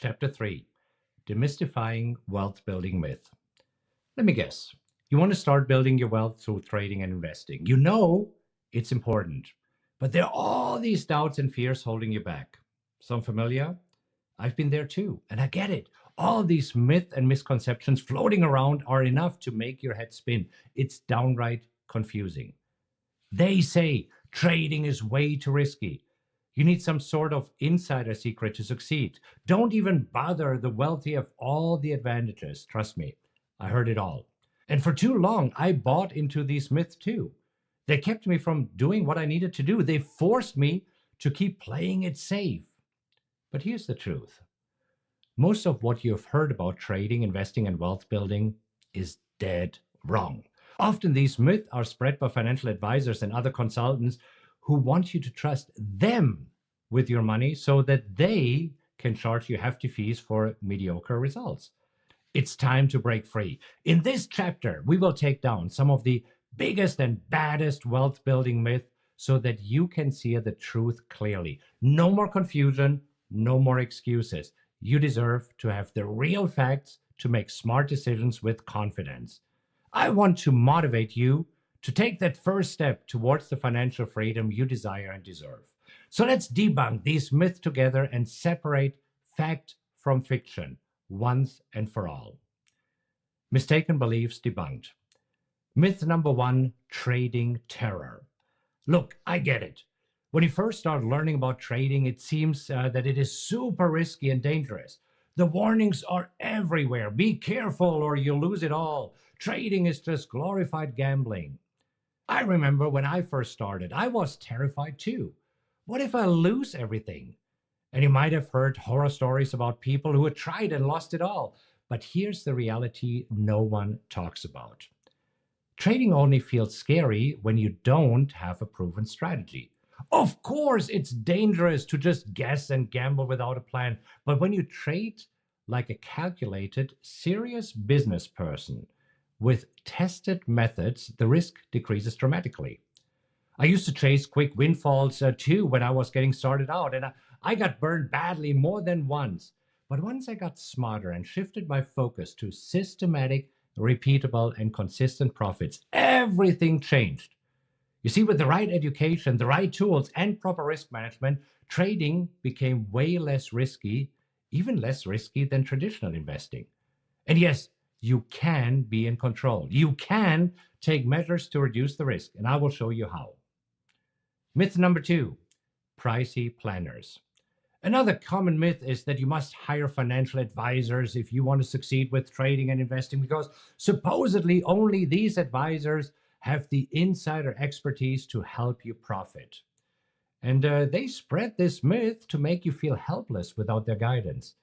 Chapter 3, Demystifying Wealth Building Myth. Let me guess. You want to start building your wealth through trading and investing. You know it's important, but there are all these doubts and fears holding you back. Sound familiar? I've been there too, and I get it. All these myths and misconceptions floating around are enough to make your head spin. It's downright confusing. They say trading is way too risky. You need some sort of insider secret to succeed. Don't even bother. The wealthy have all the advantages. Trust me, I heard it all. And for too long, I bought into these myths too. They kept me from doing what I needed to do. They forced me to keep playing it safe. But here's the truth. Most of what you've heard about trading, investing, and wealth building is dead wrong. Often these myths are spread by financial advisors and other consultants who want you to trust them with your money so that they can charge you hefty fees for mediocre results. It's time to break free. In this chapter, we will take down some of the biggest and baddest wealth building myths so that you can see the truth clearly. No more confusion, no more excuses. You deserve to have the real facts to make smart decisions with confidence. I want to motivate you to take that first step towards the financial freedom you desire and deserve. So let's debunk these myths together and separate fact from fiction once and for all. Mistaken beliefs debunked. Myth number 1, trading terror. Look, I get it. When you first start learning about trading, it seems that it is super risky and dangerous. The warnings are everywhere. Be careful or you'll lose it all. Trading is just glorified gambling. I remember when I first started, I was terrified too. What if I lose everything? And you might have heard horror stories about people who had tried and lost it all. But here's the reality no one talks about. Trading only feels scary when you don't have a proven strategy. Of course, it's dangerous to just guess and gamble without a plan. But when you trade like a calculated, serious business person with tested methods, the risk decreases dramatically. I used to chase quick windfalls too when I was getting started out, and I got burned badly more than once. But once I got smarter and shifted my focus to systematic, repeatable, and consistent profits, everything changed. You see, with the right education, the right tools, and proper risk management, trading became way less risky, even less risky than traditional investing. And yes, you can be in control. You can take measures to reduce the risk, and I will show you how. Myth number 2, pricey planners. Another common myth is that you must hire financial advisors if you want to succeed with trading and investing, because supposedly only these advisors have the insider expertise to help you profit. And they spread this myth to make you feel helpless without their guidance.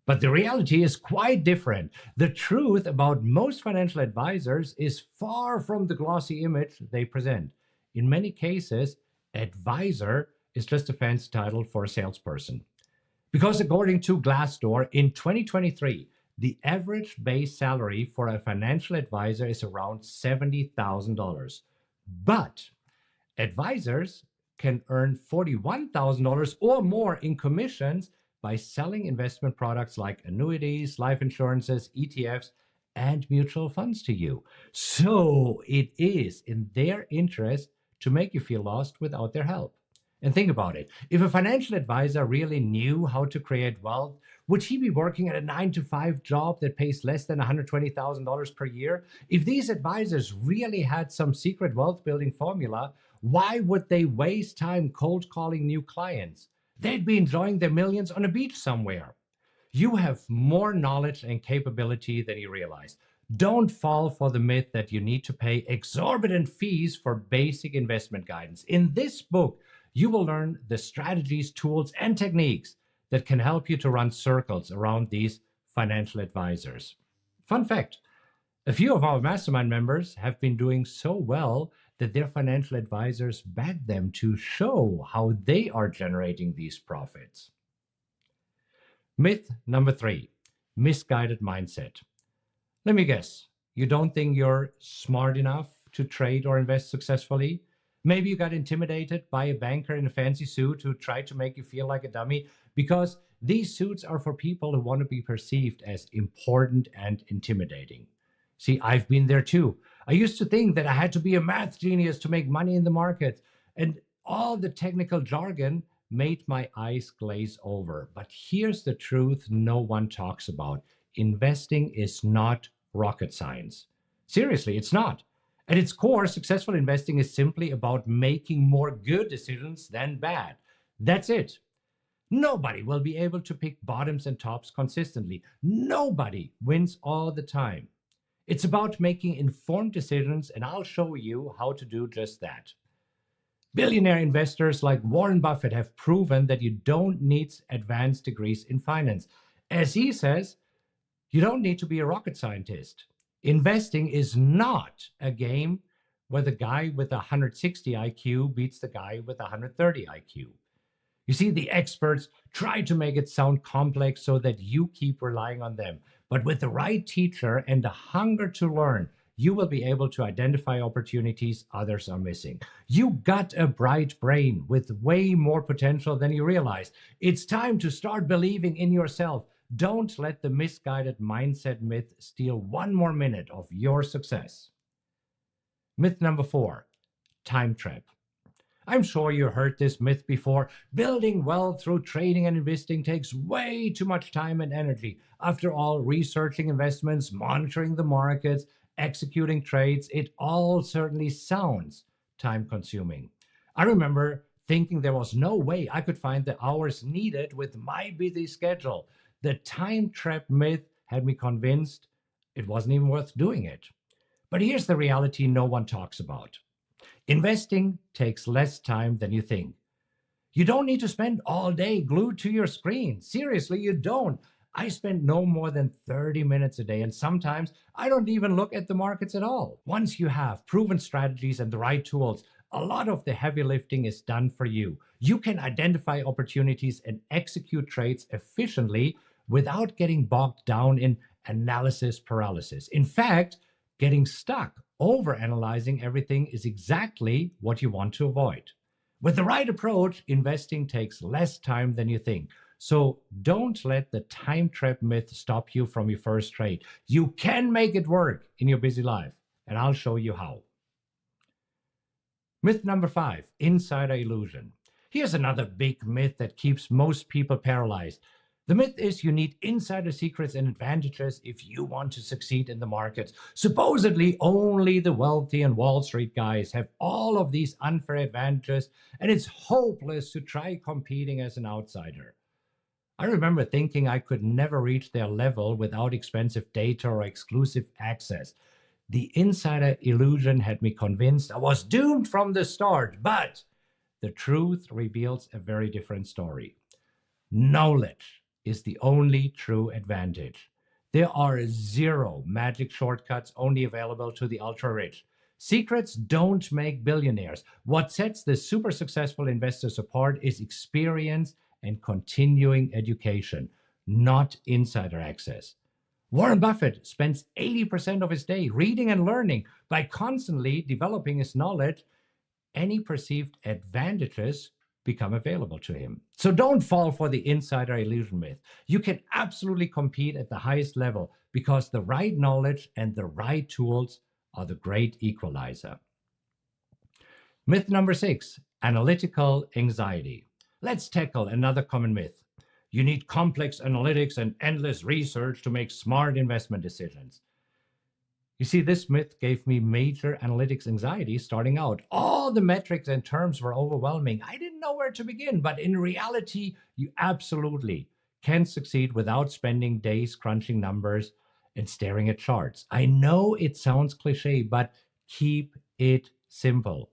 But the reality is quite different. The truth about most financial advisors is far from the glossy image they present. In many cases, advisor is just a fancy title for a salesperson. Because according to Glassdoor, in 2023, the average base salary for a financial advisor is around $70,000. But advisors can earn $41,000 or more in commissions by selling investment products like annuities, life insurances, ETFs, and mutual funds to you. So it is in their interest to make you feel lost without their help. And think about it. If a financial advisor really knew how to create wealth, would he be working at a 9-to-5 job that pays less than $120,000 per year? If these advisors really had some secret wealth building formula, why would they waste time cold calling new clients? They'd be enjoying their millions on a beach somewhere. You have more knowledge and capability than you realize. Don't fall for the myth that you need to pay exorbitant fees for basic investment guidance. In this book, you will learn the strategies, tools, and techniques that can help you to run circles around these financial advisors. Fun fact, a few of our mastermind members have been doing so well that their financial advisors back them to show how they are generating these profits. Myth number 3, misguided mindset. Let me guess, you don't think you're smart enough to trade or invest successfully? Maybe you got intimidated by a banker in a fancy suit who tried to make you feel like a dummy because These suits are for people who want to be perceived as important and intimidating. See, I've been there too. I used to think that I had to be a math genius to make money in the market, and all the technical jargon made my eyes glaze over. But here's the truth no one talks about: investing is not rocket science. Seriously, it's not. At its core, successful investing is simply about making more good decisions than bad. That's it. Nobody will be able to pick bottoms and tops consistently. Nobody wins all the time. It's about making informed decisions, and I'll show you how to do just that. Billionaire investors like Warren Buffett have proven that you don't need advanced degrees in finance. As he says, you don't need to be a rocket scientist. Investing is not a game where the guy with a 160 IQ beats the guy with a 130 IQ. You see, the experts try to make it sound complex so that you keep relying on them. But with the right teacher and the hunger to learn, you will be able to identify opportunities others are missing. You got a bright brain with way more potential than you realize. It's time to start believing in yourself. Don't let the misguided mindset myth steal one more minute of your success. Myth number 4, time trap. I'm sure you heard this myth before. Building wealth through trading and investing takes way too much time and energy. After all, researching investments, monitoring the markets, executing trades, it all certainly sounds time consuming. I remember thinking there was no way I could find the hours needed with my busy schedule. The time trap myth had me convinced it wasn't even worth doing it. But here's the reality no one talks about. Investing takes less time than you think. You don't need to spend all day glued to your screen. Seriously, you don't. I spend no more than 30 minutes a day, and sometimes I don't even look at the markets at all. Once you have proven strategies and the right tools, a lot of the heavy lifting is done for you. You can identify opportunities and execute trades efficiently without getting bogged down in analysis paralysis. In fact, getting stuck overanalyzing everything is exactly what you want to avoid. With the right approach, investing takes less time than you think. So don't let the time trap myth stop you from your first trade. You can make it work in your busy life, and I'll show you how. Myth number 5, insider illusion. Here's another big myth that keeps most people paralyzed. The myth is you need insider secrets and advantages if you want to succeed in the markets. Supposedly, only the wealthy and Wall Street guys have all of these unfair advantages, and it's hopeless to try competing as an outsider. I remember thinking I could never reach their level without expensive data or exclusive access. The insider illusion had me convinced I was doomed from the start, but the truth reveals a very different story. Knowledge is the only true advantage. There are 0 magic shortcuts only available to the ultra rich. Secrets don't make billionaires. What sets the super successful investors apart is experience and continuing education, not insider access. Warren Buffett spends 80% of his day reading and learning. By constantly developing his knowledge, any perceived advantages become available to him. So don't fall for the insider illusion myth. You can absolutely compete at the highest level because the right knowledge and the right tools are the great equalizer. Myth number 6, analytical anxiety. Let's tackle another common myth. You need complex analytics and endless research to make smart investment decisions. You see, this myth gave me major analytics anxiety starting out. All the metrics and terms were overwhelming. I didn't know where to begin, but in reality, you absolutely can succeed without spending days crunching numbers and staring at charts. I know it sounds cliche, but keep it simple.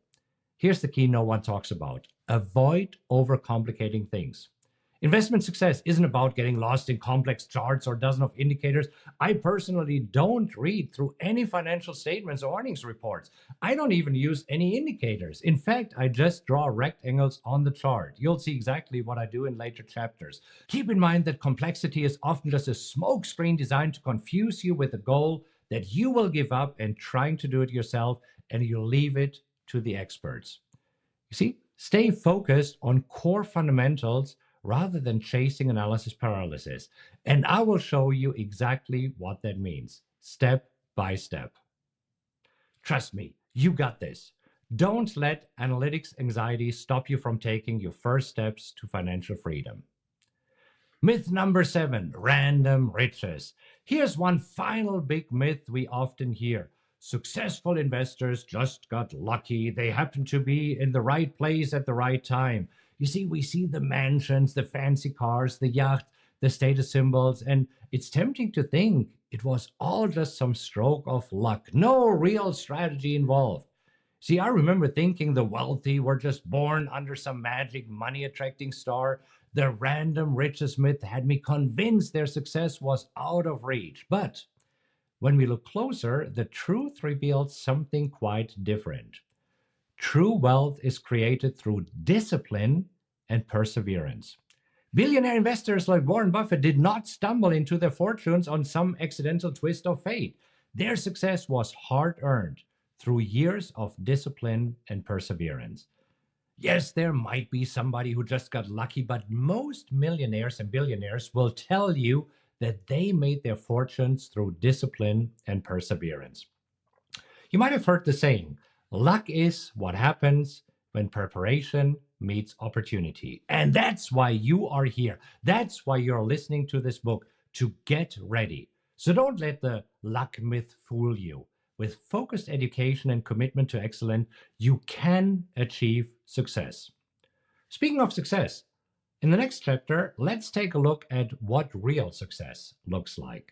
Here's the key no one talks about. Avoid overcomplicating things. Investment success isn't about getting lost in complex charts or dozens of indicators. I personally don't read through any financial statements or earnings reports. I don't even use any indicators. In fact, I just draw rectangles on the chart. You'll see exactly what I do in later chapters. Keep in mind that complexity is often just a smokescreen designed to confuse you with a goal that you will give up and trying to do it yourself, and you'll leave it to the experts. You see, stay focused on core fundamentals rather than chasing analysis paralysis. And I will show you exactly what that means, step by step. Trust me, you got this. Don't let analytics anxiety stop you from taking your first steps to financial freedom. Myth number 7, random riches. Here's one final big myth we often hear. Successful investors just got lucky. They happened to be in the right place at the right time. You see, we see the mansions, the fancy cars, the yacht, the status symbols, and it's tempting to think it was all just some stroke of luck. No real strategy involved. See, I remember thinking the wealthy were just born under some magic money attracting star. The random riches myth had me convinced their success was out of reach. But when we look closer, the truth reveals something quite different. True wealth is created through discipline and perseverance. Billionaire investors like Warren Buffett did not stumble into their fortunes on some accidental twist of fate. Their success was hard earned through years of discipline and perseverance. Yes, there might be somebody who just got lucky, but most millionaires and billionaires will tell you that they made their fortunes through discipline and perseverance. You might have heard the saying, luck is what happens when preparation meets opportunity. And that's why you are here. That's why you're listening to this book, to get ready. So don't let the luck myth fool you. With focused education and commitment to excellence, you can achieve success. Speaking of success, in the next chapter, let's take a look at what real success looks like.